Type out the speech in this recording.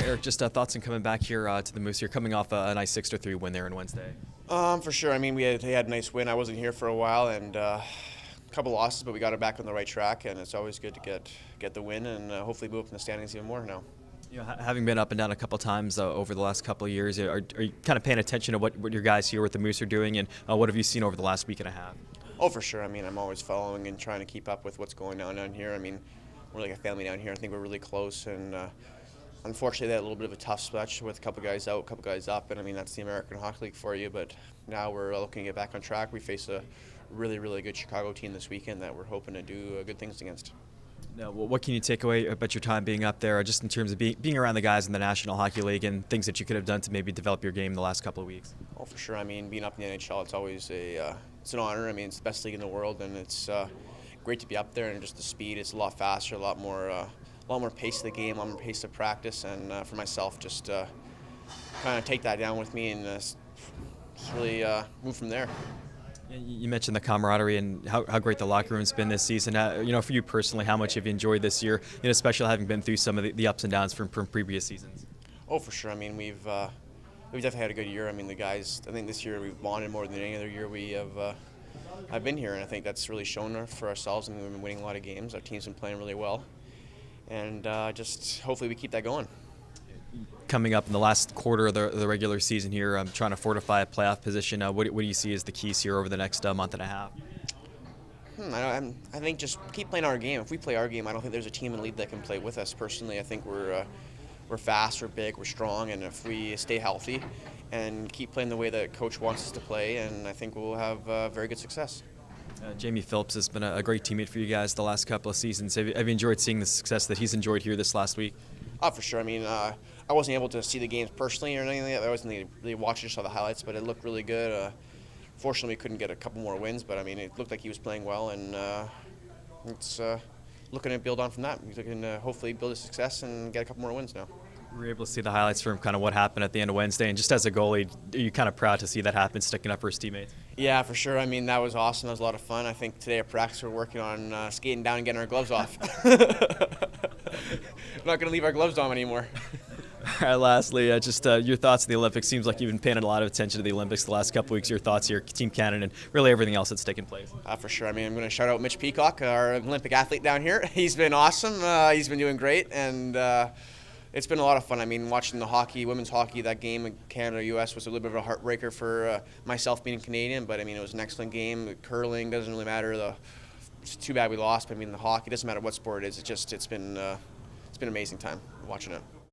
Eric, just thoughts on coming back here to the Moose. You're coming off a nice 6-3 win there on Wednesday. For sure. I mean, they had a nice win. I wasn't here for a while, and a couple losses, but we got it back on the right track, and it's always good to get the win and hopefully move up in the standings even more now. You know, having been up and down a couple times over the last couple of years, are you kind of paying attention to what your guys here with the Moose are doing, and what have you seen over the last week and a half? Oh, for sure. I mean, I'm always following and trying to keep up with what's going on down here. I mean, we're like a family down here. I think we're really close, and unfortunately, they had a little bit of a tough stretch with a couple guys out, a couple guys up, and I mean, that's the American Hockey League for you, but now we're looking to get back on track. We face a really, really good Chicago team this weekend that we're hoping to do good things against. Now, what can you take away about your time being up there, just in terms of being around the guys in the National Hockey League and things that you could have done to maybe develop your game the last couple of weeks? Oh, for sure. I mean, being up in the NHL, it's always it's an honor. I mean, it's the best league in the world, and it's great to be up there. And just the speed, it's a lot faster, a lot more pace of the game, a lot more pace of practice. And for myself, just kind of take that down with me and really move from there. You mentioned the camaraderie and how great the locker room's been this season. You know, for you personally, how much have you enjoyed this year, especially having been through some of the ups and downs from previous seasons? Oh, for sure. I mean, we've definitely had a good year. I mean, the guys, I think this year we've bonded more than any other year we have. I've been here, and I think that's really shown for ourselves. I mean, we've been winning a lot of games. Our team's been playing really well, and just hopefully we keep that going. Coming up in the last quarter of the regular season here, I'm trying to fortify a playoff position. What do you see as the keys here over the next month and a half? I think just keep playing our game. If we play our game, I don't think there's a team in the league that can play with us. Personally, I think we're fast, we're big, we're strong, and if we stay healthy and keep playing the way that Coach wants us to play, and I think we'll have very good success. Jamie Phillips has been a great teammate for you guys the last couple of seasons. Have you enjoyed seeing the success that he's enjoyed here this last week? Oh, for sure. I mean, I wasn't able to see the games personally or anything like that. I wasn't really watching, just saw the highlights, but it looked really good. Fortunately, we couldn't get a couple more wins, but I mean, it looked like he was playing well, and it's looking to build on from that. We're looking to hopefully build a success and get a couple more wins now. We were able to see the highlights from kind of what happened at the end of Wednesday, and just as a goalie, are you kind of proud to see that happen, sticking up for his teammates? Yeah, for sure. I mean, that was awesome. That was a lot of fun. I think today at practice we're working on skating down and getting our gloves off. We're not going to leave our gloves on anymore. All right, lastly, just your thoughts on the Olympics. Seems like you've been paying a lot of attention to the Olympics the last couple of weeks. Your thoughts here, Team Canada, and really everything else that's taken place. For sure. I mean, I'm going to shout out Mitch Peacock, our Olympic athlete down here. He's been awesome. He's been doing great, and it's been a lot of fun. I mean, watching the hockey, women's hockey, that game in Canada-U.S. was a little bit of a heartbreaker for myself being Canadian, but I mean, it was an excellent game. The curling doesn't really matter. It's too bad we lost, but I mean, the hockey, doesn't matter what sport it is. It's been an amazing time watching it.